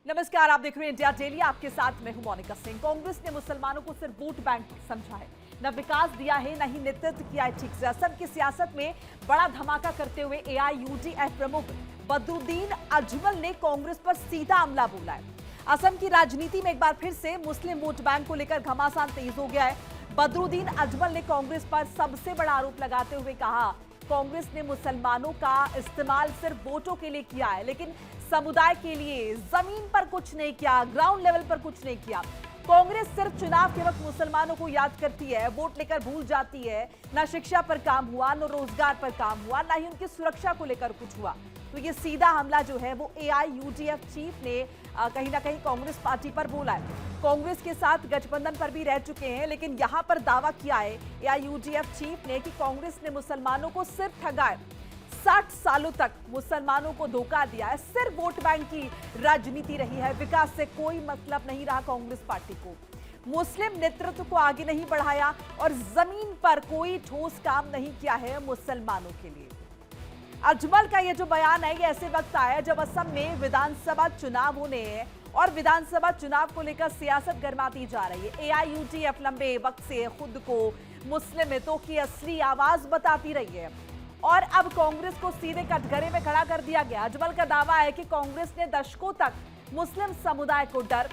नमस्कार, आप देख रहे हैं इंडिया डेली। आपके साथ मैं हूं मोनिका सिंह। कांग्रेस ने मुसलमानों को सिर्फ वोट बैंक समझा है, न विकास दिया है, न ही नेतृत्व किया है ठीक से। असम की सियासत में बड़ा धमाका करते हुए एआईयूडीएफ प्रमुख बदरुद्दीन अजमल ने कांग्रेस पर सीधा हमला बोला है। असम की राजनीति में एक बार फिर से मुस्लिम वोट बैंक को लेकर घमासान तेज हो गया है। बदरुद्दीन अजमल ने कांग्रेस पर सबसे बड़ा आरोप लगाते हुए कहा, कांग्रेस ने मुसलमानों का इस्तेमाल सिर्फ वोटों के लिए किया है, लेकिन समुदाय के लिए जमीन पर कुछ नहीं किया, ग्राउंड लेवल पर कुछ नहीं किया। कांग्रेस सिर्फ चुनाव के वक्त मुसलमानों को याद करती है, वोट लेकर भूल जाती है। ना शिक्षा पर काम हुआ, न रोजगार पर काम हुआ, ना ही उनकी सुरक्षा को लेकर कुछ हुआ। तो ये सीधा हमला जो है वो एआईयूडीएफ चीफ ने कहीं ना कहीं कांग्रेस पार्टी पर बोला है। कांग्रेस के साथ गठबंधन पर भी रह चुके हैं, लेकिन यहां पर दावा किया है एआईयूडीएफ चीफ ने कि कांग्रेस ने मुसलमानों को सिर्फ ठगा है। 60 सालों तक मुसलमानों को धोखा दिया है, सिर्फ वोट बैंक की राजनीति रही है, विकास से कोई मतलब नहीं रहा कांग्रेस पार्टी को। मुस्लिम नेतृत्व को आगे नहीं बढ़ाया और जमीन पर कोई ठोस काम नहीं किया है मुसलमानों के लिए। अजमल का ये जो बयान है, ये ऐसे वक्त आया जब असम में विधानसभा चुनाव होने हैं और विधानसभा चुनाव को लेकर सियासत गर्माती जा रही है। एआईयूडीएफ लंबे वक्त से खुद को मुस्लिम हितों की असली आवाज बताती रही है और अब कांग्रेस को सीधे कटघरे में खड़ा कर दिया गया। अजमल का दावा है कि कांग्रेस ने दशकों तक मुस्लिम समुदाय को डर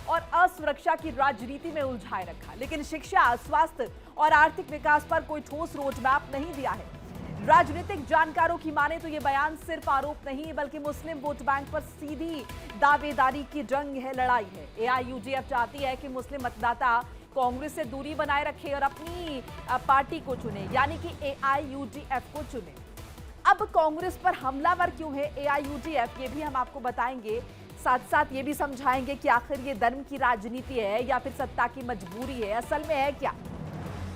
और असुरक्षा की राजनीति में उलझाए रखा, लेकिन शिक्षा, स्वास्थ्य और आर्थिक विकास पर कोई ठोस रोडमैप नहीं दिया है। राजनीतिक जानकारों की माने तो ये बयान सिर्फ आरोप नहीं, बल्कि मुस्लिम वोट बैंक पर सीधी दावेदारी की जंग है, लड़ाई है। एआईयूडीएफ चाहती है कि मुस्लिम मतदाता कांग्रेस से दूरी बनाए रखे और अपनी पार्टी को चुने, यानी कि एआईयूडीएफ को चुने। अब कांग्रेस पर हमलावर क्यों है एआईयूडीएफ, ये भी हम आपको बताएंगे। साथ साथ ये भी समझाएंगे कि आखिर ये धर्म की राजनीति है या फिर सत्ता की मजबूरी है, असल में है क्या।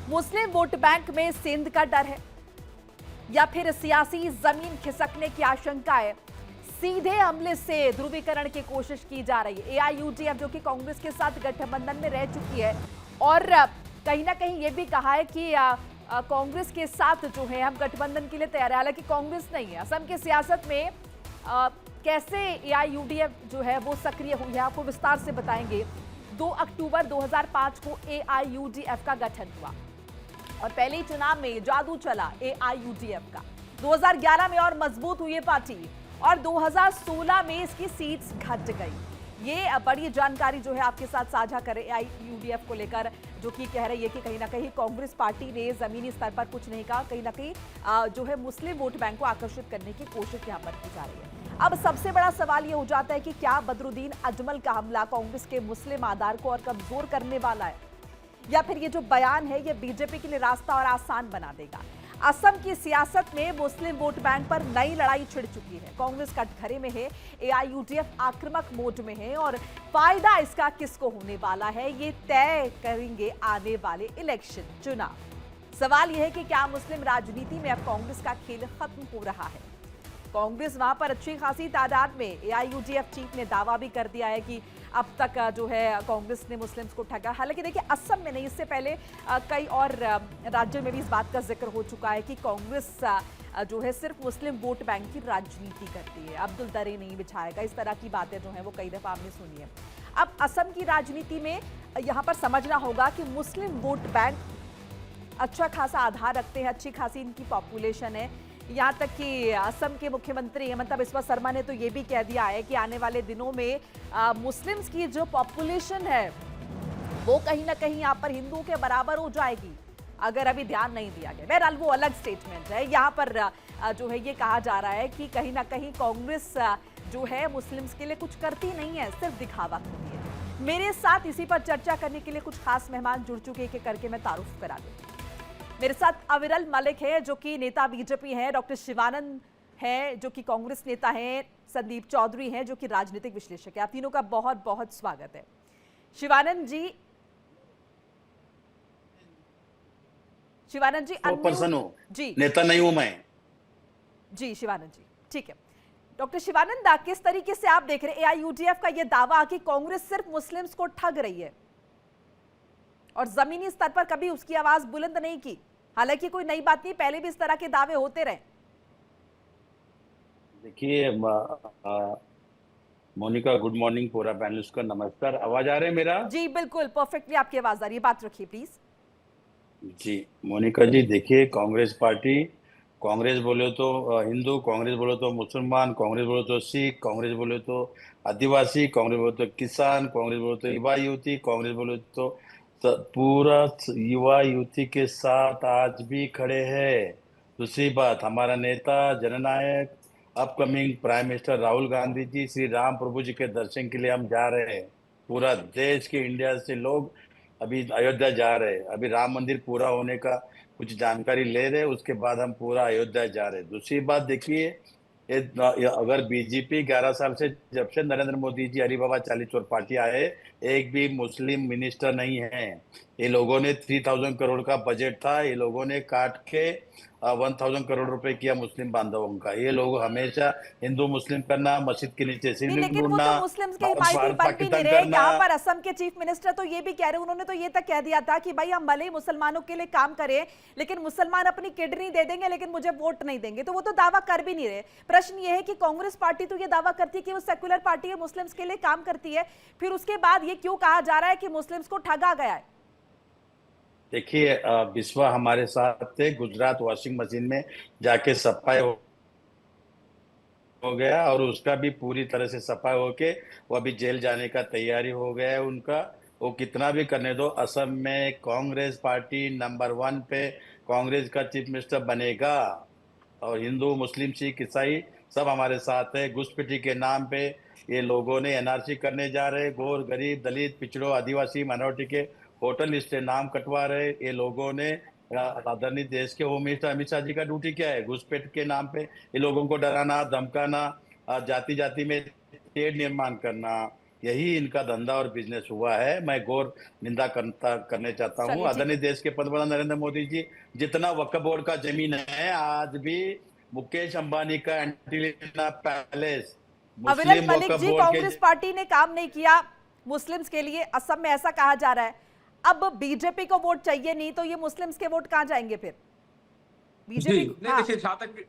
मुस्लिम वोट बैंक में सेंध का डर है या फिर सियासी जमीन खिसकने की आशंका है। सीधे हमले से ध्रुवीकरण की कोशिश की जा रही है। एआईयूडीएफ जो कि कांग्रेस के साथ गठबंधन में रह चुकी है और कहीं ना कहीं ये भी कहा है कि कांग्रेस के साथ जो है हम गठबंधन के लिए तैयार है, हालांकि कांग्रेस नहीं है। असम की सियासत में कैसे एआईयूडीएफ जो है वो सक्रिय हुई है, आपको विस्तार से बताएंगे। 2 अक्टूबर 2005 को एआईयूडीएफ का गठन हुआ और पहले ही चुनाव में जादू चला एआईयूडीएफ का। 2011 में और मजबूत हुई पार्टी और 2016 में इसकी सीट्स घट गई। ये बड़ी जानकारी जो है आपके साथ साझा करें एआईयूडीएफ को लेकर, जो कि कह रही है कि कहीं ना कहीं कांग्रेस पार्टी ने जमीनी स्तर पर कुछ नहीं कहा, कहीं ना कहीं जो है मुस्लिम वोट बैंक को आकर्षित करने की कोशिश यहां पर की जा रही है। अब सबसे बड़ा सवाल ये हो जाता है कि क्या बदरुद्दीन अजमल का हमला कांग्रेस के मुस्लिम आधार को और कमजोर करने वाला है, या फिर ये जो बयान है ये बीजेपी के लिए रास्ता और आसान बना देगा। असम की सियासत में मुस्लिम वोट बैंक पर नई लड़ाई छिड़ चुकी है। कांग्रेस कटघरे में है, एआईयूडीएफ आक्रामक मोड में है और फायदा इसका किसको होने वाला है ये तय करेंगे आने वाले इलेक्शन, चुनाव। सवाल यह है कि क्या मुस्लिम राजनीति में अब कांग्रेस का खेल खत्म हो रहा है। कांग्रेस वहां पर अच्छी खासी तादाद में, एआईयूडीएफ चीफ ने दावा भी कर दिया है कि अब तक जो है कांग्रेस ने मुस्लिम्स को ठगा। हालांकि देखिए, असम में नहीं, इससे पहले कई और राज्यों में भी इस बात का जिक्र हो चुका है कि कांग्रेस जो है सिर्फ मुस्लिम वोट बैंक की राजनीति करती है, अब्दुल दरे नहीं बिछाएगा, इस तरह की बातें जो है वो कई दफा हमने सुनी है। अब असम की राजनीति में यहाँ पर समझना होगा कि मुस्लिम वोट बैंक अच्छा खासा आधार रखते हैं, अच्छी खासी इनकी पॉपुलेशन है। यहाँ तक कि असम के मुख्यमंत्री हेमंत बिस्वा शर्मा ने तो ये भी कह दिया है कि आने वाले दिनों में मुस्लिम्स की जो पॉपुलेशन है वो कहीं ना कहीं यहाँ पर हिंदुओं के बराबर हो जाएगी अगर अभी ध्यान नहीं दिया गया। बहरहाल वो अलग स्टेटमेंट है। यहाँ पर जो है ये कहा जा रहा है कि कहीं ना कहीं कांग्रेस जो है मुस्लिम्स के लिए कुछ करती नहीं है, सिर्फ दिखावा करती है। मेरे साथ इसी पर चर्चा करने के लिए कुछ खास मेहमान जुड़ चुके हैं, करके मैं तारुफ करा दूं। मेरे साथ अविरल मलिक है जो कि नेता बीजेपी हैं, डॉक्टर शिवानंद है जो कि कांग्रेस नेता हैं, संदीप चौधरी हैं जो कि राजनीतिक विश्लेषक है। आप तीनों का बहुत बहुत स्वागत है। शिवानंद जी, पर्सन हो जी, नेता नहीं हूं मैं जी शिवानंद जी, ठीक है। डॉक्टर शिवानंद, किस तरीके से आप देख रहे हैं एआईयूडीएफ का यह दावा कि कांग्रेस सिर्फ मुस्लिम्स को ठग रही है और जमीनी स्तर पर कभी उसकी आवाज बुलंद नहीं की। हालांकि कोई नई बात नहीं, पहले भी इस तरह के दावे होते रहे। देखिए, मोनिका, गुड मॉर्निंग। पूरा पैनलिस्ट का नमस्कार। आवाज आ रहा है मेरा? जी बिल्कुल परफेक्टली आपकी आवाज आ रही है, बात रखिए प्लीज। जी। मोनिका जी, देखिए, कांग्रेस पार्टी, कांग्रेस बोले तो हिंदू, कांग्रेस बोले तो मुसलमान, कांग्रेस बोले तो सिख, कांग्रेस बोले तो आदिवासी, कांग्रेस बोले तो किसान, कांग्रेस बोले तो युवा युवती, कांग्रेस बोले तो पूरा युवा युवती के साथ आज भी खड़े हैं। दूसरी बात, हमारा नेता जननायक upcoming prime minister Rahul Gandhi ji Shri Ram Prabhu ji के दर्शन के लिए हम जा रहे हैं। पूरा देश के इंडिया से लोग अभी अयोध्या जा रहे हैं। अभी राम मंदिर पूरा होने का कुछ जानकारी ले रहे हैं, उसके बाद हम पूरा अयोध्या जा रहे हैं। दूसरी बात देखिए, ये अगर बीजेपी 11 साल से, जब से नरेंद्र मोदी जी हरी बाबा चालीसौर पार्टी आए, एक भी मुस्लिम मिनिस्टर नहीं है। ये लोगों ने 3000 करोड़ का बजट था, ये लोगों ने काट के 1000 करोड़ रुपए किया मुस्लिम बांधवों का। ये लोग हमेशा हिंदू मुस्लिम करना, मस्जिद के नीचे नहीं शिवलिंग लेकिन वो ढूंढना, तो मुस्लिम्स के भारत हिमायती भारत बन भी नहीं पाकिस्तान रहे। करना। यहाँ पर असम के चीफ मिनिस्टर तो ये भी कह रहे हैं, उन्होंने तो ये तक कह दिया था कि भाई हम भले ही मुसलमानों के लिए काम करें, लेकिन मुसलमान अपनी किडनी दे देंगे लेकिन मुझे वोट नहीं देंगे। तो वो तो दावा कर भी नहीं रहे। प्रश्न ये है कि कांग्रेस पार्टी तो ये दावा करती है कि वो सेक्युलर पार्टी है, मुस्लिम्स के लिए काम करती है, फिर उसके बाद ये क्यों कहा जा रहा है कि मुस्लिम्स को ठगा गया है? देखिए, बिस्वा हमारे साथ थे, गुजरात वॉशिंग मशीन में जाके सफाई हो गया, और उसका भी पूरी तरह से सफाई होके वो अभी जेल जाने का तैयारी हो गया है उनका। वो कितना भी करने दो, असम में कांग्रेस पार्टी नंबर 1 पे कांग्रेस का चीफ मिनिस्टर बनेगा। और हिंदू मुस्लिम सिख ईसाई सब हमारे साथ है। घुसपैठी के नाम पे ये लोगों ने एनआरसी करने जा रहे, गोर गरीब दलित पिछड़ों आदिवासी माइनॉरिटी के होटल लिस्ट से नाम कटवा रहे ये लोगों ने। आदरणीय देश के होम मिनिस्टर अमित शाह जी का ड्यूटी क्या है? घुसपैठ के नाम पे ये लोगों को डराना, धमकाना, जाति जाति में तेड़ निर्माण करना, यही इनका धंधा और बिजनेस हुआ है। मैं घोर निंदा करने चाहता हूँ। चलिए ठीक आदरणीय है। देश के पंतप्रधान नरेंद्र मोदी जी, जितना वक्फ बोर्ड का जमीन है, आज भी मुकेश अंबानी का एंटीलिना पैलेस अविरल मुस्लिम मलिक वक्फ जी, बोर्ड के। कांग्रेस पार्टी ने काम नहीं किया मुस्लिम्स के लिए, असम में ऐसा कहा जा रहा है। अब बीजेपी को वोट चाहिए नहीं तो ये मुस्लिम्स के वोट कहां जाएंगे फिर? जी, बीजेपी नहीं हाँ देखिए, जहाँ तक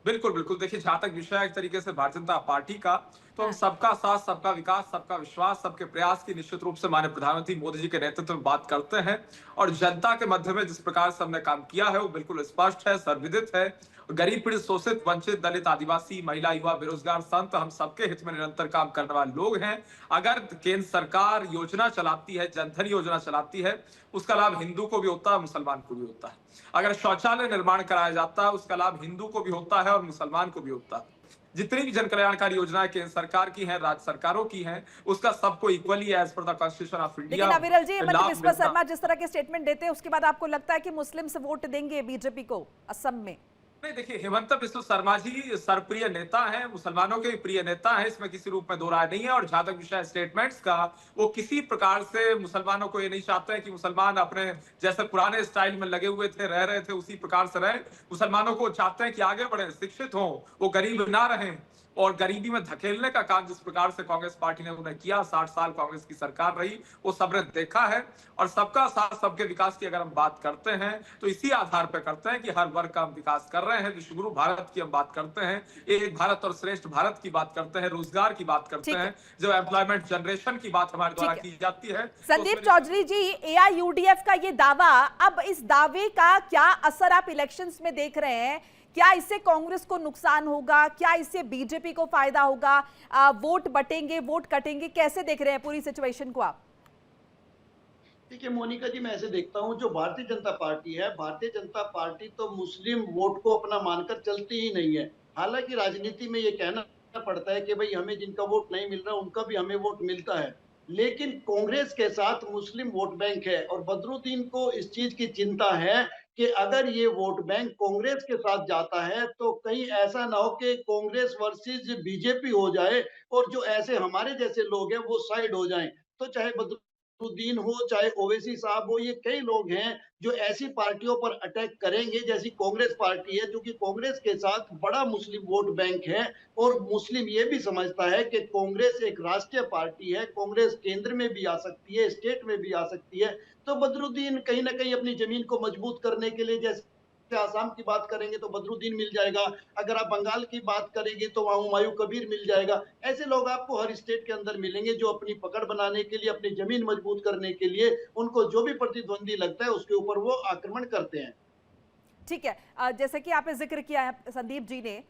बिल्कुल, बिल्कुल देखिए, जहाँ तक विषय है एक तरीके से भारतीय जनता पार्टी का, तो हम हाँ सबका साथ, सबका विकास, सबका विश्वास, सबके प्रयास की निश्चित रूप से माननीय प्रधानमंत्री मोदी जी के नेतृत्व में बात करते हैं। और जनता के मध्य में जिस प्रकार से हमने काम किया है वो बिल्कुल स्पष्ट है, सर्वविदित है। गरीब पीड़ित शोषित वंचित दलित आदिवासी महिला युवा बेरोजगार संत हम सबके हित में निरंतर काम करने वाले लोग हैं। अगर केंद्र सरकार योजना चलाती है, जनधन योजना चलाती है, उसका लाभ हिंदू को भी होता है, मुसलमान को भी होता है। अगर शौचालय निर्माण कराया जाता है उसका लाभ हिंदू को भी होता है और मुसलमान को भी होता है। जितनी भी जन कल्याणकारी योजनाएं केंद्र सरकार की हैं, राज्य सरकारों की हैं, उसका सबको equally as per the constitution of लेकिन इंडिया अविरल जी, मतलब लाभ विश्वा मिलता। शर्मा जिस तरह के स्टेटमेंट देते हैं उसके बाद आपको लगता है कि मुस्लिम्स वोट देंगे बीजेपी को असम में? नहीं देखिए, हेमंत बिस्व शर्मा जी सर्वप्रिय नेता हैं, मुसलमानों के भी प्रिय नेता हैं, इसमें किसी रूप में दो राय नहीं है। और जहां तक विषय स्टेटमेंट्स का, वो किसी प्रकार से मुसलमानों को ये नहीं चाहते हैं कि मुसलमान अपने जैसे पुराने स्टाइल में लगे हुए थे, रह रहे थे, उसी प्रकार से रहे। मुसलमानों को चाहते हैं कि आगे बढ़े, शिक्षित हों, वो गरीब ना रहें। और गरीबी में धकेलने का काम जिस प्रकार से कांग्रेस पार्टी ने उन्हें किया, 60 साल कांग्रेस की सरकार रही, वो सबने देखा है। और सबका साथ सबके विकास की अगर हम बात करते हैं तो इसी आधार पर करते हैं कि हर वर्ग का हम विकास कर रहे हैं। विश्वगुरु भारत की हम बात करते हैं, एक भारत और श्रेष्ठ भारत की बात करते हैं, रोजगार की बात करते हैं, जो एम्प्लॉयमेंट जनरेशन की बात हमारे द्वारा की जाती है। संदीप चौधरी जी, एआईयूडीएफ का ये दावा, अब इस दावे का क्या असर आप इलेक्शंस में देख रहे हैं? क्या इससे कांग्रेस को नुकसान होगा? क्या इससे बीजेपी को फायदा होगा? वोट बटेंगे, वोट कटेंगे, कैसे देख रहे हैं पूरी सिचुएशन को आप? देखिए मोनिका जी, मैं ऐसे देखता हूँ, जो भारतीय जनता पार्टी है, भारतीय जनता पार्टी तो मुस्लिम वोट को अपना मानकर चलती ही नहीं है। हालांकि राजनीति में ये कहना पड़ता है कि भाई हमें जिनका वोट नहीं मिल रहा उनका भी हमें वोट मिलता है, लेकिन कांग्रेस के साथ मुस्लिम वोट बैंक है और बदरुद्दीन को इस चीज की चिंता है कि अगर ये वोट बैंक कांग्रेस के साथ जाता है तो कहीं ऐसा ना हो कि कांग्रेस वर्सेस बीजेपी हो जाए और जो ऐसे हमारे जैसे लोग हैं वो साइड हो जाएं। तो चाहे बदरुद्दीन हो, चाहे ओवैसी साहब हो, ये कई लोग हैं जो ऐसी पार्टियों पर अटैक करेंगे जैसी कांग्रेस पार्टी है, जो कि कांग्रेस के साथ बड़ा मुस्लिम वोट बैंक है। और मुस्लिम ये भी समझता है कि कांग्रेस एक राष्ट्रीय पार्टी है, कांग्रेस केंद्र में भी आ सकती है, स्टेट में भी आ सकती है। तो बदरुद्दीन कहीं ना कहीं अपनी जमीन को मजबूत करने के लिए, जैसे आसाम की बात करेंगे तो बदरुद्दीन मिल जाएगा, अगर आप बंगाल की बात करेंगे तो वहाँ हुमायूं कबीर मिल जाएगा। ऐसे लोग आपको हर स्टेट के अंदर मिलेंगे जो अपनी पकड़ बनाने के लिए, अपनी जमीन मजबूत करने के लिए, उनको जो भी प्रतिद्वंदी लगता है उसके ऊपर वो आक्रमण करते हैं। ठीक है, जैसे कि आपने जिक्र किया है संदीप जी ने,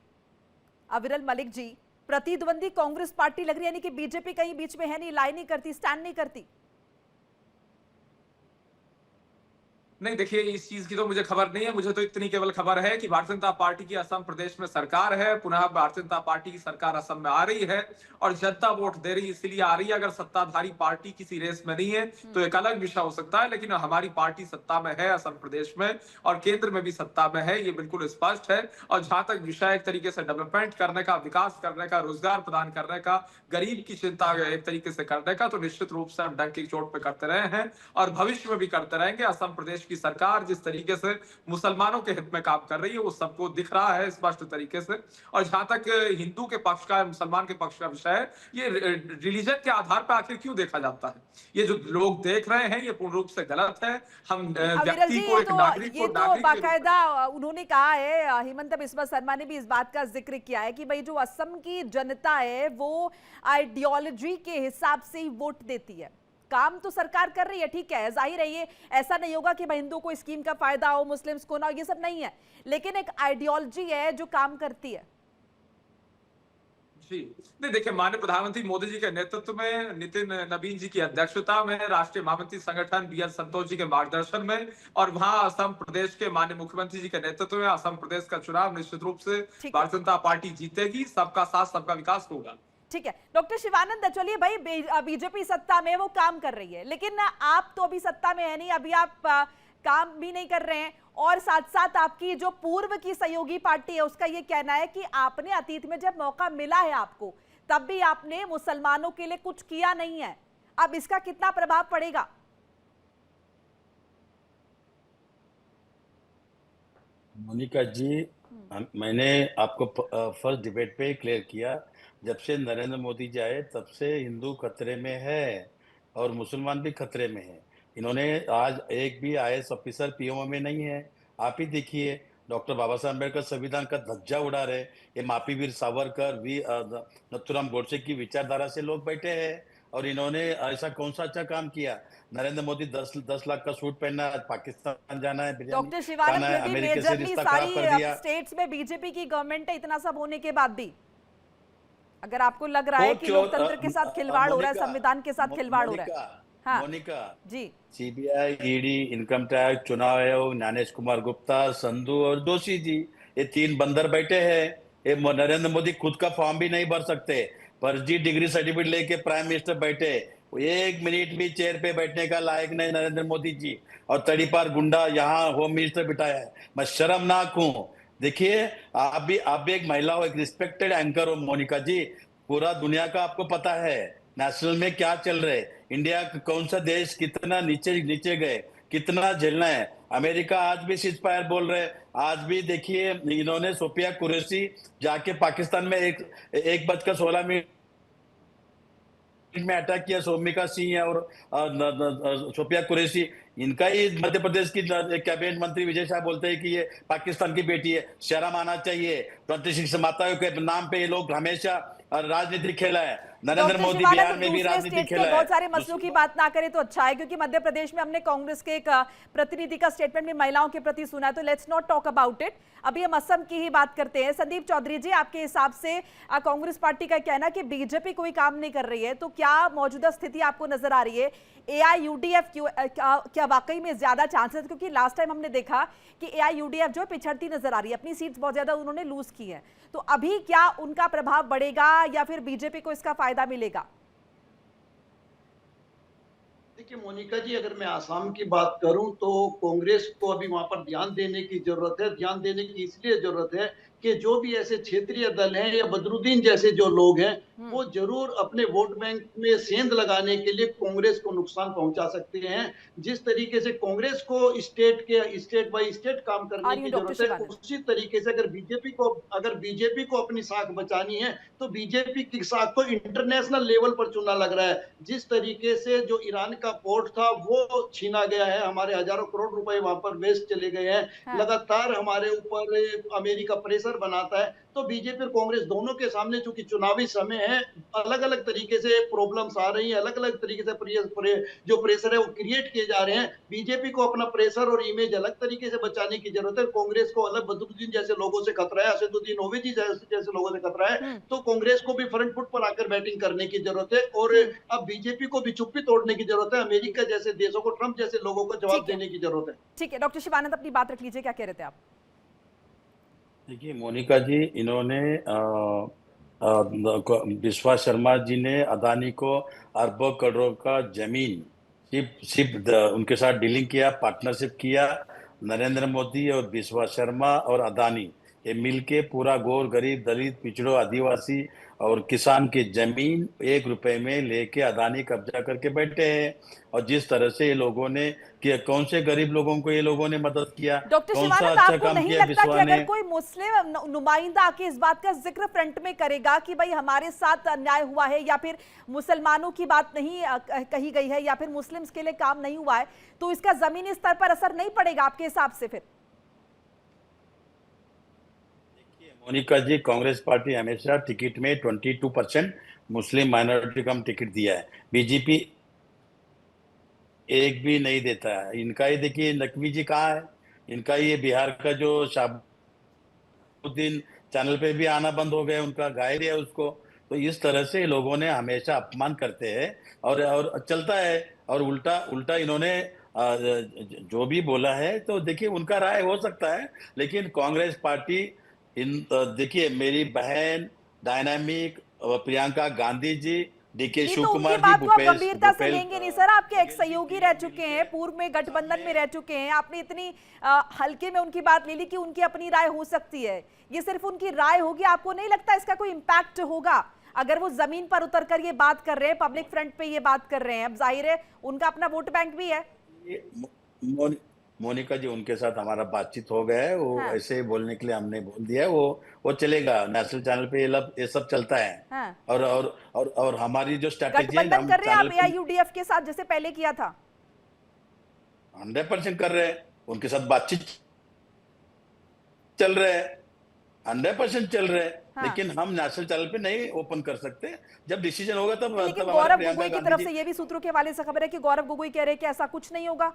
अविरल मलिक जी, प्रतिद्वंदी कांग्रेस पार्टी लग रही है, यानी कि बीजेपी कहीं बीच में है नहीं, लाई नहीं करती, स्टैंड नहीं करती। नहीं, देखिए इस चीज की तो मुझे खबर नहीं है। मुझे तो इतनी केवल खबर है कि भारतीय जनता पार्टी की असम प्रदेश में सरकार है, पुनः भारतीय जनता पार्टी की सरकार असम में आ रही है और जनता वोट दे रही इसलिए आ रही है। अगर सत्ताधारी पार्टी किसी रेस में नहीं है तो एक अलग विषय हो सकता है, लेकिन हमारी पार्टी सत्ता में है असम प्रदेश में और केंद्र में भी सत्ता में है, ये बिल्कुल स्पष्ट है। और जहां तक विषय एक तरीके से डेवलपमेंट करने का, विकास करने का, रोजगार प्रदान करने का, गरीब की चिंता एक तरीके से करने का, तो निश्चित रूप से हम डंके की चोट पे करते रहे हैं और भविष्य में भी करते रहेंगे। असम प्रदेश की सरकार जिस तरीके से मुसलमानों के हित में काम कर रही है वो सबको दिख रहा है स्पष्ट तरीके से। और जहां तक हिंदू के पक्ष का, मुसलमान के पक्ष का विषय है, ये रिलीजन के आधार पर आखिर क्यों देखा जाता है? ये जो लोग देख रहे हैं ये पूर्ण रूप से गलत है। हम अविरल व्यक्ति जी, को, एक नागरिक को नागरिक के रूप में बाकायदा उन्होंने कहा है, हेमंत बिस्वा शर्मा ने भी इस बात का जिक्र किया है कि भाई जो असम की जनता है वो आइडियोलॉजी के हिसाब से ही वोट देती है। काम तो सरकार कर रही है, ठीक है, जाहिर है, ये ऐसा नहीं होगा कि हिंदुओं को स्कीम का फायदा हो, मुस्लिम्स को ना, ये सब नहीं है, लेकिन एक आइडियोलॉजी है जो काम करती है। जी नहीं, देखिए माननीय प्रधानमंत्री मोदी जी के नेतृत्व में, नितिन नवीन जी की अध्यक्षता में, राष्ट्रीय महामंत्री संगठन बी एल संतोष जी के मार्गदर्शन में और वहां असम प्रदेश के माननीय मुख्यमंत्री जी के नेतृत्व में असम प्रदेश का चुनाव निश्चित रूप से ठीक है, भारतीय जनता पार्टी जीतेगी। सबका साथ सबका विकास होगा। ठीक है। डॉक्टर शिवानंद, चलिए भाई, बीजेपी सत्ता में वो काम कर रही है, लेकिन आप तो अभी सत्ता में है नहीं, अभी आप काम भी नहीं कर रहे हैं और साथ साथ आपकी जो पूर्व की सहयोगी पार्टी है उसका ये कहना है कि आपने अतीत में जब मौका मिला है आपको तब भी आपने मुसलमानों के लिए कुछ किया नहीं है। अब इसका कितना प्रभाव पड़ेगा? मोनिका जी, मैंने आपको फर्स्ट डिबेट पे क्लियर किया, जब से नरेंद्र मोदी जी आए तब से हिंदू खतरे में है और मुसलमान भी खतरे में है। इन्होंने आज एक भी आईएएस ऑफिसर पीओ में नहीं है। आप ही देखिए, डॉक्टर बाबा साहब अम्बेडकर संविधान का धज्जा उड़ा रहे, ये मापी वीर सावरकर, वी नथुराम गोडसे की विचारधारा से लोग बैठे हैं और इन्होंने ऐसा कौन सा अच्छा काम किया? नरेंद्र मोदी 10 लाख का सूट पहनना, आज पाकिस्तान जाना है, बिरयानी डॉक्टर शिवानंद, खाना है, फिर भी अमेरिका से मेजरली रिश्ता खराब कर सारी दिया। स्टेट्स में बीजेपी की गवर्नमेंट है, इतना सब होने के बाद भी अगर आपको लग रहा है कि लोकतंत्र के साथ खिलवाड़ हो रहा है, संविधान के साथ खिलवाड़ हो रहा है। हाँ मोनिका जी, सीबीआई, ईडी, इनकम टैक्स, चुनाव आयोग, ज्ञानेश कुमार गुप्ता, संधू और जोशी जी, ये तीन बंदर बैठे हैं। ये नरेंद्र मोदी खुद का फॉर्म भी नहीं भर सकते, फर्जी डिग्री सर्टिफिकेट लेके प्राइम मिनिस्टर बैठे, एक मिनट भी चेयर पे बैठने का लायक नहीं नरेंद्र मोदी जी, और तड़ीपार गुंडा यहाँ होम मिनिस्टर बिठाया है। मैं शर्मनाक हूँ। देखिए, आप भी एक महिला हो, एक रिस्पेक्टेड एंकर हो मोनिका जी, पूरा दुनिया का आपको पता है नेशनल में क्या चल रहा है, इंडिया कौन सा देश कितना नीचे नीचे गए, कितना झेलना है। अमेरिका आज भी सीज फायर बोल रहे हैं। आज भी देखिए, इन्होंने सोफिया कुरैशी जाके पाकिस्तान में 1:16 में अटैक किया, सोमिका सिंह और सोफिया कुरैशी। इनका ही मध्य प्रदेश की कैबिनेट मंत्री विजय शाह बोलते हैं कि ये पाकिस्तान की बेटी है। शर्म आना चाहिए। 26 माताओं के नाम पे ये लोग हमेशा राजनीति खेला है। नरेंद्र मोदी बिहार में भी राजनीति खेला है। बहुत सारे मसलों की बात ना करें तो अच्छा है, क्योंकि मध्य प्रदेश में हमने कांग्रेस के एक प्रतिनिधि का स्टेटमेंट भी महिलाओं के प्रति सुना है, तो let's not talk about it. अभी हम असम की ही बात करते हैं। संदीप चौधरी जी, आपके हिसाब से कांग्रेस पार्टी का कहना कि बीजेपी कोई काम नहीं कर रही है, तो क्या मौजूदा स्थिति आपको नजर आ रही है एआईयूडीएफ क्या वाकई में ज्यादा चांसेस? क्योंकि लास्ट टाइम हमने देखा कि एआईयूडीएफ जो पिछड़ती नजर आ रही है, अपनी सीट्स बहुत ज्यादा उन्होंने लूज की है, तो अभी क्या उनका प्रभाव बढ़ेगा या फिर बीजेपी को इसका फायदा मिलेगा? देखिए मोनिका जी, अगर मैं आसाम की बात करूं तो कांग्रेस को अभी वहां पर ध्यान देने की जरूरत है। ध्यान देने की इसलिए जरूरत है कि जो भी ऐसे क्षेत्रीय दल हैं या बदरुद्दीन जैसे जो लोग हैं वो जरूर अपने वोट बैंक में सेंध लगाने के लिए कांग्रेस को नुकसान पहुंचा सकते हैं। जिस तरीके से कांग्रेस को स्टेट बाय स्टेट काम करने आ रही की हूँ डॉक्टर जरूरत है, शिवानंद। उसी तरीके से अगर बीजेपी को अपनी साख बचानी है तो बीजेपी की साख को इंटरनेशनल लेवल पर चुनना लग रहा है। जिस तरीके से जो ईरान का पोर्ट था वो छीना गया है, हमारे हजारों करोड़ रुपए वहां पर वेस्ट चले गए हैं, हाँ। लगातार हमारे ऊपर अमेरिका प्रेशर बनाता है। तो बीजेपी और कांग्रेस दोनों के सामने चूंकि चुनावी समय है, अलग अलग तरीके से प्रॉब्लम्स आ रही है, अलग अलग तरीके से जो प्रेशर है वो क्रिएट किए जा रहे हैं। बीजेपी को अपना प्रेशर और इमेज अलग तरीके से बचाने की जरूरत है, कांग्रेस को अलग बदरुद्दीन जैसे लोगों से खतरा है, असदुद्दीन ओवैसी जैसे लोगों से खतरा है। तो कांग्रेस को भी फ्रंट फुट पर आकर बैटिंग करने की जरूरत है और अब बीजेपी को भी चुप्पी तोड़ने की जरूरत है। अमेरिका जैसे देशों को, ट्रंप जैसे लोगों को जवाब देने की जरूरत है। ठीक है डॉक्टर शिवानंद, अपनी बात रख लीजिए, क्या कह रहे थे आप? देखिए मोनिका जी, इन्होंने विश्वास शर्मा जी ने अदानी को अरबों करोड़ का जमीन सिर्फ सिर्फ उनके साथ डीलिंग किया, पार्टनरशिप किया। नरेंद्र मोदी और विश्वास शर्मा और अदानी ये मिलके पूरा गौर गरीब दलित पिछड़ों आदिवासी और किसान की जमीन 1 रुपए में लेके अदानी कब्जा करके बैठे हैं। और जिस तरह से ये लोगों ने कि कौन से गरीब लोगों को ये लोगों ने मदद किया, डॉक्टर कौन सा शिवानंद, अच्छा आपको काम नहीं किया लगता कि विश्वा ने। अगर कोई मुस्लिम नुमाइंदा आके इस बात का जिक्र फ्रंट में करेगा कि भाई हमारे साथ अन्याय हुआ है या फिर मुसलमानों की बात नहीं कही गई है या फिर मुस्लिम्स के लिए काम नहीं हुआ है, तो इसका जमीनी स्तर पर असर नहीं पड़ेगा आपके हिसाब से? फिर मोनिका जी, कांग्रेस पार्टी हमेशा टिकट में 22% मुस्लिम माइनॉरिटी को हम टिकट दिया है, बीजेपी एक भी नहीं देता है। इनका ही देखिए नकवी जी कहाँ है, इनका ये बिहार का जो शाहबुद्दीन चैनल पे भी आना बंद हो गया, उनका गायब है उसको। तो इस तरह से लोगों ने हमेशा अपमान करते हैं और चलता है। और उल्टा उल्टा इन्होंने जो भी बोला है तो देखिए उनका राय हो सकता है, लेकिन कांग्रेस पार्टी देखिए मेरी बहन डायनामिक प्रियंका गांधी जी, डीके नहीं, शिव तो उनकी कुमार जी, बात को आप भूपेश गंभीरता से भूपेल लेंगे नहीं सर। आपके एक सहयोगी रह चुके हैं, पूर्व में गठबंधन में रह चुके हैं, आपने इतनी हल्के में उनकी बात ले ली कि उनकी अपनी राय हो सकती है। ये सिर्फ उनकी राय होगी, आपको नहीं लगता इसका कोई इम्पैक्ट होगा? अगर वो जमीन पर उतर कर ये बात कर रहे हैं, पब्लिक फ्रंट पे ये बात कर रहे हैं, अब जाहिर है उनका अपना वोट बैंक भी है। मोनिका जी, उनके साथ हमारा बातचीत हो गया है, वो हाँ, ऐसे बोलने के लिए हमने बोल दिया है। वो चलेगा, नेशनल चैनल पे ये सब चलता है। हाँ। और हमारी जो स्ट्रैटेजी है, गठबंधन हम कर रहे हैं आप चैनल पे एआईयूडीएफ के साथ जैसे पहले किया था? 100% कर रहे हैं, उनके साथ बातचीत चल रहे हैं, 100% चल रहे हैं। हाँ। लेकिन हम नेशनल चैनल पे नहीं ओपन कर सकते, जब डिसीजन होगा तब लेकिन तब हमारे गौरव प्रियंका गोगोई की गांधी तरफ जी। से ये भी सूत्रों के हवाले से खबर है कि गौरव गोगोई कह रहे हैं कि ऐसा कुछ नहीं होगा।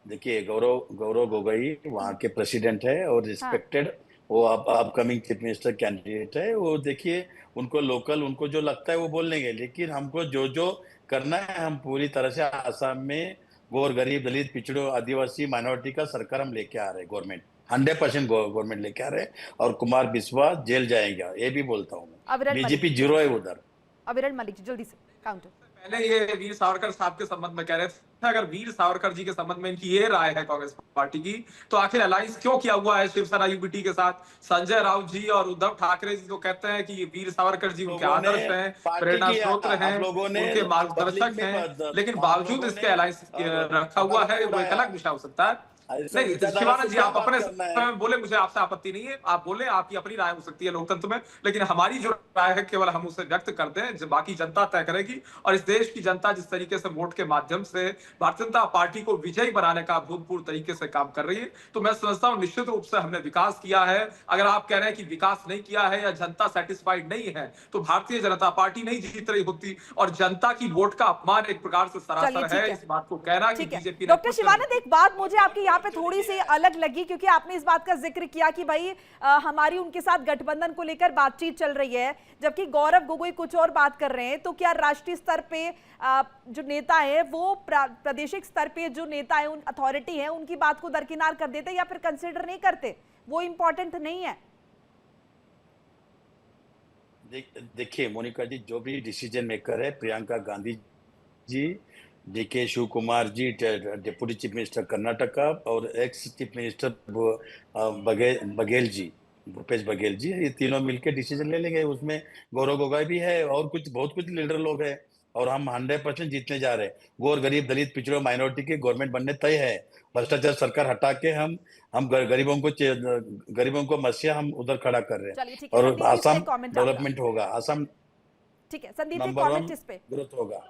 देखिए गौरव गोगोई वहाँ के प्रेसिडेंट है और हाँ। रिस्पेक्टेड, वो अपकमिंग चीफ मिनिस्टर कैंडिडेट है। वो देखिए उनको लोकल उनको जो लगता है वो बोल लेंगे, लेकिन हमको जो जो करना है हम पूरी तरह से आसाम में गौर गरीब दलित पिछड़ों आदिवासी माइनॉरिटी का सरकार हम लेके आ रहे हैं। गवर्नमेंट 100% गवर्नमेंट लेके आ रहे हैं और कुमार बिस्वा जेल जाएगा, ये भी बोलता हूँ मैं। अविरल मलिक बीजेपी जी, जीरो है उधर। अविरल मलिक जी जल्दी से काउंटर। पहले ये वीर सावरकर साहब के संबंध में कह रहे थे, अगर वीर सावरकर जी के संबंध में इनकी ये राय है कांग्रेस पार्टी की, तो आखिर अलायंस क्यों किया हुआ है शिवसेना यूबीटी के साथ? संजय राउत जी और उद्धव ठाकरे जी तो कहते हैं कि वीर सावरकर जी उनके लोगों ने आदर्श हैं, पार्टी प्रेरणा की स्रोत हैं, आप लोगों ने उनके पब्लिक मार्गदर्शक में हैं, लेकिन आप बावजूद लोगों इसके ने अलायंस रखा हुआ है, वो एक उड़ाया। अलग विषय हो सकता है। ऐसा नहीं विचारधारा शिवानंद से जी, क्या आप बात अपने करना है? समय में बोले, मुझे आपसे आपत्ति नहीं है, आप बोले, आपकी अपनी राय हो सकती है लोकतंत्र में, लेकिन हमारी जो राय है केवल हम उसे व्यक्त करते हैं, बाकी जनता तय करेगी। और इस देश की जनता जिस तरीके से वोट के माध्यम से भारतीय जनता पार्टी को विजयी बनाने का अभूतपूर्व तरीके से काम कर रही है, तो मैं समझता हूं निश्चित रूप से हमने विकास किया है। अगर आप कह रहे हैं कि विकास नहीं किया है या जनता सेटिस्फाइड नहीं है, तो भारतीय जनता पार्टी नहीं जीत रही होती। और जनता की वोट का अपमान एक प्रकार से चलिए सरासर है ठीक है, इस बात को कहना कि ठीक है। बीजेपी ने डॉक्टर कुछ शिवानंद, नहीं एक बात मुझे आपकी यहाँ पे थोड़ी सी अलग लगी, क्योंकि आपने इस बात का जिक्र किया कि भाई हमारी उनके साथ गठबंधन को लेकर बातचीत चल रही है, जबकि गौरव गोगोई कुछ और बात कर रहे हैं। तो क्या राष्ट्रीय स्तर पे जो नेता है वो प्रादेशिक स्तर पे जो नेता है, उन अथॉरिटी है, उनकी बात को दरकिनार कर देते या फिर कंसिडर नहीं करते? वो इंपॉर्टेंट नहीं है? देखिए मोनिका जी, जो भी डिसीजन मेकर है Priyanka Gandhi ji, DK Shiv Kumar ji deputy chief minister Karnataka और ex chief minister Baghel ji, Bhupesh Baghel ji, ये तीनों मिलके डिसीजन ले लेंगे। उसमें गौरव गोगोई भी है और कुछ बहुत कुछ लीडर लोग हैं और हम 100% जीतने जा रहे हैं। गोर गरीब दलित पिछड़ों माइनॉरिटी की गवर्नमेंट बनने तय है। भ्रष्टाचार सरकार हटा के हम गरीबों को मसीहा हम उधर खड़ा कर रहे हैं चलिए ठीक है, और संदीप जी इस पे आसाम एक कमेंट आपका। डेवलपमेंट होगा, आसाम ठीक है संदीप जी, नंबर 1 कमेंट इस पे। ग्रोथ होगा।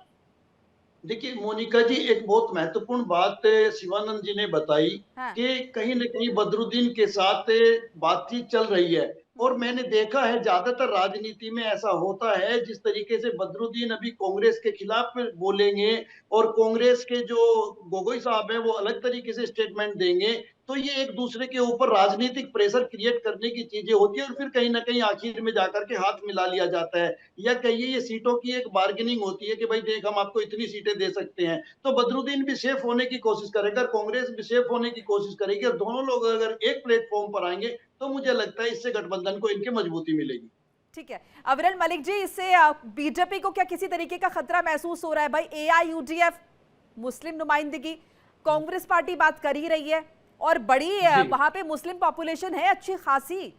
देखिए मोनिका जी, एक बहुत महत्वपूर्ण बात शिवानंद जी ने बताई हाँ। कि कहीं न कहीं बदरुद्दीन के साथ बातचीत चल रही है। और मैंने देखा है ज्यादातर राजनीति में ऐसा होता है, जिस तरीके से बदरुद्दीन अभी कांग्रेस के खिलाफ बोलेंगे और कांग्रेस के जो गोगोई साहब हैं वो अलग तरीके से स्टेटमेंट देंगे, तो ये एक दूसरे के ऊपर राजनीतिक प्रेशर क्रिएट करने की चीजें होती है और फिर कहीं ना कहीं आखिर में जाकर के हाथ मिला लिया जाता है। या कहिए ये सीटों की एक बार्गेनिंग होती है कि भाई देख हम आपको इतनी सीटें दे सकते हैं। तो बदरुद्दीन भी सेफ होने की कोशिश करेगा, कांग्रेस भी सेफ होने की कोशिश करेगी, और दोनों लोग अगर एक प्लेटफॉर्म पर आएंगे तो मुझे लगता है इससे गठबंधन को इनके मजबूती मिलेगी। ठीक है अविरल मलिक जी, इससे बीजेपी को क्या किसी तरीके का खतरा महसूस हो रहा है? भाई एआईयूडीएफ मुस्लिम नुमाइंदगी, कांग्रेस पार्टी बात कर ही रही है और बड़ी जी वहां पे मुस्लिम पॉपुलेशन है अच्छी खासी।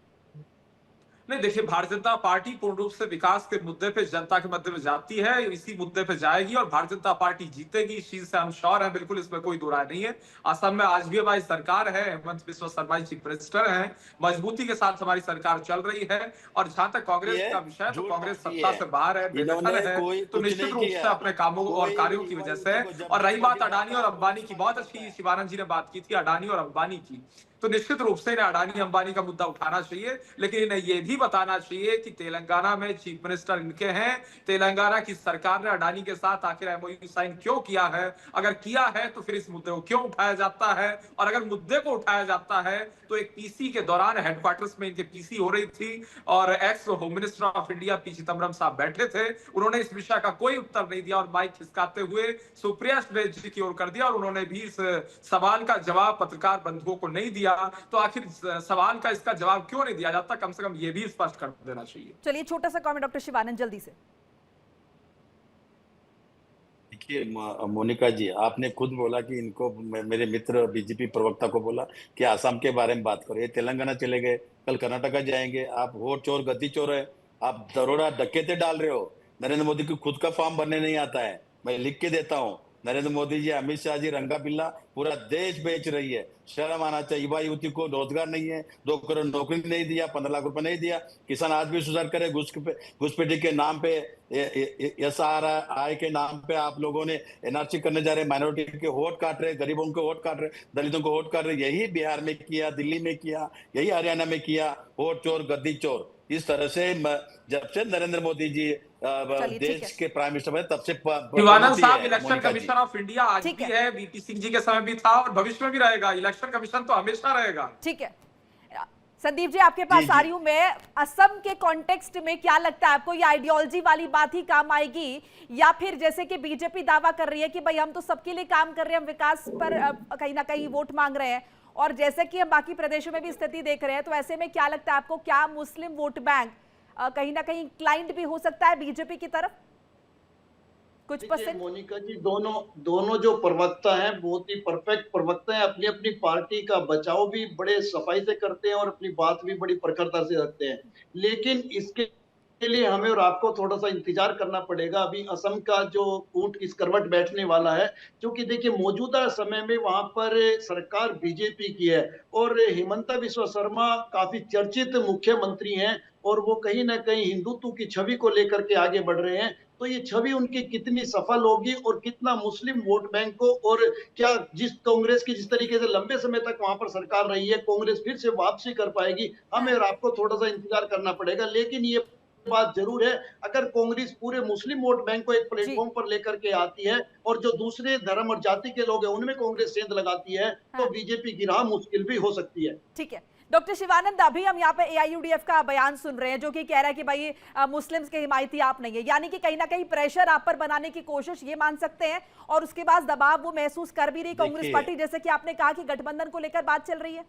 नहीं, देखिए, भारतीय जनता पार्टी पूर्ण रूप से विकास के मुद्दे पे जनता के मध्य में जाती है, इसी मुद्दे पे जाएगी और भारतीय जनता पार्टी जीतेगी, इस चीज से हम श्योर हैं, बिल्कुल इसमें कोई दो राय नहीं है। असम में आज भी हमारी सरकार है, हेमंत बिस्वा शर्मा जी चीफ मिनिस्टर हैं, मजबूती के साथ हमारी सरकार चल रही है। और जहां तक कांग्रेस ये का विषय है, तो झूठ कांग्रेस बाकी सत्ता है, से बाहर है, बेदखल इन्होंने है, कोई तो कुछ निश्चित नहीं रूप से किया, अपने कामों और कोई कार्यों की युवा वजह से। युवती को और रही बात जबरदस्ती अडानी और भड़काया, अंबानी की, बहुत अच्छी शिवानंद जी ने बात की थी अडानी और अंबानी की, तो निश्चित रूप से इन्हें अडानी अंबानी का मुद्दा उठाना चाहिए, लेकिन इन्हें यह भी बताना चाहिए कि तेलंगाना में चीफ मिनिस्टर इनके हैं। तेलंगाना की सरकार ने अडानी के साथ आखिर एमओयू साइन क्यों किया है? अगर किया है तो फिर इस मुद्दे को क्यों उठाया जाता है? और अगर मुद्दे को उठाया जाता है तो एक पीसी के दौरान हेडक्वार्टर्स में इनके पीसी हो रही थी और x home minister of India P Chidambaram साहब बैठे थे, उन्होंने इस विषय का कोई उत्तर नहीं दिया और माइक खिसकाते हुए सुप्रिया जी की ओर कर दिया और उन्होंने भी इस सवाल का जवाब पत्रकार बंधुओं को नहीं दिया। तो आखिर सवाल का इसका जवाब क्यों नहीं दिया जाता, कम से कम ये भी स्पष्ट कर देना चाहिए। चलिए छोटा सा कमेंट डॉक्टर शिवानंद जल्दी से। देखिए मोनिका जी, आपने खुद बोला कि इनको मेरे मित्र बीजेपी प्रवक्ता को बोला कि आसाम के बारे में बात करो, ये तेलंगाना चले गए, कल कर्नाटका जाएंगे। आप वोट चोर गति चोर है, आप दरोड़ा डकैते डाल रहे हो। नरेंद्र मोदी को खुद का फॉर्म भरने नहीं आता है, मैं लिख के देता हूँ। नरेंद्र मोदी जी, अमित शाह जी, रंगा बिल्ला पूरा देश बेच रही है। शर्म आना चाहिए। युवा युवती को रोजगार नहीं है, 2 करोड़ नौकरी नहीं दिया, 15 लाख रुपए नहीं दिया। किसान आज भी सुधार करे, घुसपैठी के नाम पे, एसआरआई के नाम पे आप लोगों ने एनआरसी करने जा रहे, माइनॉरिटी के वोट काट रहे, गरीबों के वोट काट रहे, दलितों को वोट काट रहे। यही बिहार में किया, दिल्ली में किया, यही हरियाणा में किया, वोट चोर गद्दी चोर। इस तरह से जब से नरेंद्र मोदी जी चलिए ठीक है देश के प्राइम मिनिस्टर बने, तब से शिवानंद पनौती साहब, है election Monika ji. Commission of India आज ठीक भी है है, वीपी सिंह जी के समय भी था और भविष्य में भी रहेगा। इलेक्शन कमीशन तो हमेशा रहेगा। ठीक है संदीप जी, आपके जी पास आ जी रही हूं मैं। असम के कॉन्टेक्स्ट में क्या लगता है आपको, ये आइडियोलॉजी वाली बात ही काम आएगी या फिर जैसे कि बीजेपी दावा कर रही है कि भाई हम तो सबके लिए काम कर रहे हैं, हम विकास पर कहीं ना कहीं वोट मांग रहे हैं, और जैसे कि हम बाकी प्रदेशों में भी स्थिति देख रहे हैं, तो ऐसे में क्या लगता है आपको, क्या मुस्लिम वोट बैंक कहीं ना कहीं क्लाइंट भी हो सकता है बीजेपी की तरफ कुछ परसेंट? मोनिका जी, दोनों दोनों जो प्रवक्ता हैं बहुत ही परफेक्ट प्रवक्ता हैं, अपनी अपनी पार्टी का बचाव भी बड़े सफाई से करते हैं और अपनी बात भी बड़ी प्रखरता से रखते हैं। लेकिन इसके लिए हमें और आपको थोड़ा सा इंतजार करना पड़ेगा। अभी असम का जो ऊंट इस करवट बैठने वाला है, क्योंकि देखिए मौजूदा समय में वहां पर सरकार बीजेपी की है और हिमंता बिस्वा शर्मा काफी चर्चित मुख्यमंत्री हैं और वो कहीं ना कहीं हिंदुत्व की छवि को लेकर के आगे बढ़ रहे हैं। तो ये छवि उनकी कितनी सफल होगी और कितना मुस्लिम वोट बैंक को, और क्या जिस कांग्रेस की जिस तरीके से लंबे समय तक वहां पर सरकार रही है, कांग्रेस फिर से वापसी कर पाएगी, हमें और आपको थोड़ा सा इंतजार करना पड़ेगा। लेकिन ये बात जरूर है, अगर कांग्रेस पूरे मुस्लिम वोट बैंक को एक जी प्लेटफॉर्म पर लेकर के आती है और जो दूसरे धर्म और जाति के लोग हैं उनमें कांग्रेस सेंध लगाती है, तो हाँ बीजेपी की राह मुश्किल भी हो सकती है। ठीक है डॉक्टर शिवानंद, अभी हम यहाँ पे एआईयूडीएफ का बयान सुन रहे हैं जो कि कह रहा है कि भाई मुस्लिम्स के हिमायती आप नहीं है, यानी कि कहीं ना कहीं प्रेशर आप पर बनाने की कोशिश ये मान सकते हैं, और उसके बाद दबाव वो महसूस कर भी रही कांग्रेस देखिए पार्टी, जैसे कि आपने कहा कि गठबंधन को लेकर बात चल रही है।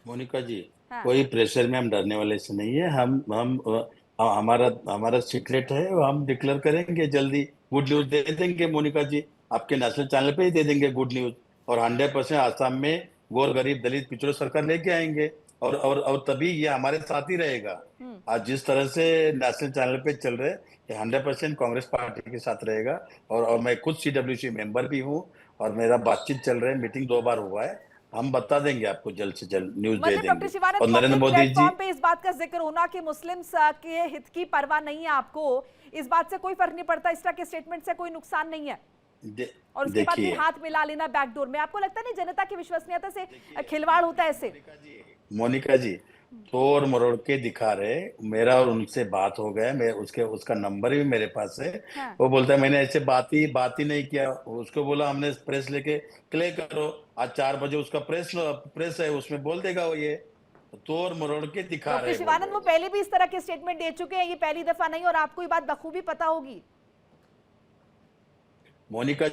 मोनिका जी, हाँ कोई प्रेशर में हम डरने वाले से नहीं है। हम हमारा हमारा सीक्रेट है, हम डिक्लेयर करेंगे जल्दी। गुड न्यूज दे देंगे मोनिका जी, आपके नेशनल चैनल पे ही दे देंगे गुड न्यूज। और 100% आसाम में गोर गरीब दलित पिछड़ों सरकार लेके आएंगे, और तभी ये हमारे साथ ही रहेगा। आज जिस तरह से नेशनल चैनल पे चल रहे, ये 100% कांग्रेस पार्टी के साथ रहेगा। और मैं खुद CWC मेंबर भी हूँ, और मेरा बातचीत चल रहा है, मीटिंग 2 बार हुआ है। हम बता देंगे आपको, जल्द से जल्द न्यूज दे मतलब डॉक्टर देंगे। शिवानंद, और नरेंद्र पब्लिक मोदी जी, प्लेटफॉर्म पे इस बात का जिक्र होना कि मुस्लिम्स के हित की परवाह नहीं है आपको, इस बात से कोई फर्क नहीं पड़ता, इस तरह के स्टेटमेंट से कोई नुकसान नहीं है, और उसके बाद भी देखिए हाथ मिला लेना बैकडोर में, आपको लगता नहीं जनता की विश्वसनीयता से खिलवाड़ होता है ऐसे? मोनिका जी तोड़ मरोड़ के दिखा रहे। मेरा और उनसे बात हो गया, मैं उसका नंबर भी मेरे पास है। हाँ। वो बोलता है मैंने ऐसे बात ही नहीं किया। उसको बोला हमने प्रेस लेके क्ले करो, आज 4 बजे उसका प्रेस है, उसमें बोल देगा वो। ये तोड़ मरोड़ के दिखा डॉक्टर रहे शिवानंद, वो पहले भी इस तरह के स्टेटमेंट दे चुके हैं, ये पहली दफा नहीं, और आपको ये बात बखूबी पता होगी। मोनिका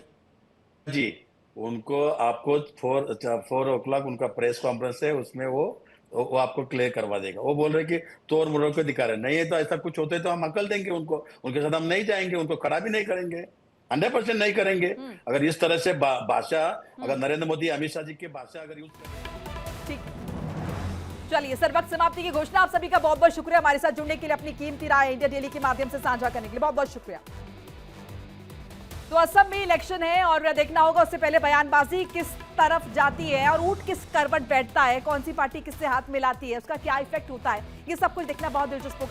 जी, उनको आपको 4 o'clock उनका प्रेस कॉन्फ्रेंस है, उसमें वो आपको क्लियर करवा देगा। वो बोल रहे कि तोड़ मरोड़ के दिखा रहे, नहीं है तो ऐसा कुछ होते तो हम अकल देंगे उनको, उनके साथ हम नहीं जाएंगे, उनको खड़ा भी नहीं करेंगे, 100% नहीं करेंगे। अगर इस तरह से भाषा, अगर नरेंद्र मोदी अमित शाह जी की भाषा अगर यूज करें। ठीक, चलिए सर, वक्त समाप्ति की घोषणा। आप सभी का बहुत बहुत शुक्रिया हमारे साथ जुड़ने के लिए, अपनी कीमती राय इंडिया डेली के माध्यम से साझा करने के लिए बहुत बहुत शुक्रिया। तो असम में इलेक्शन है और देखना होगा उससे पहले बयानबाजी किस तरफ जाती है और ऊंट किस करवट बैठता है, कौन सी पार्टी किससे हाथ मिलाती है, उसका क्या इफेक्ट होता है, ये सब कुछ देखना बहुत दिलचस्प होगा।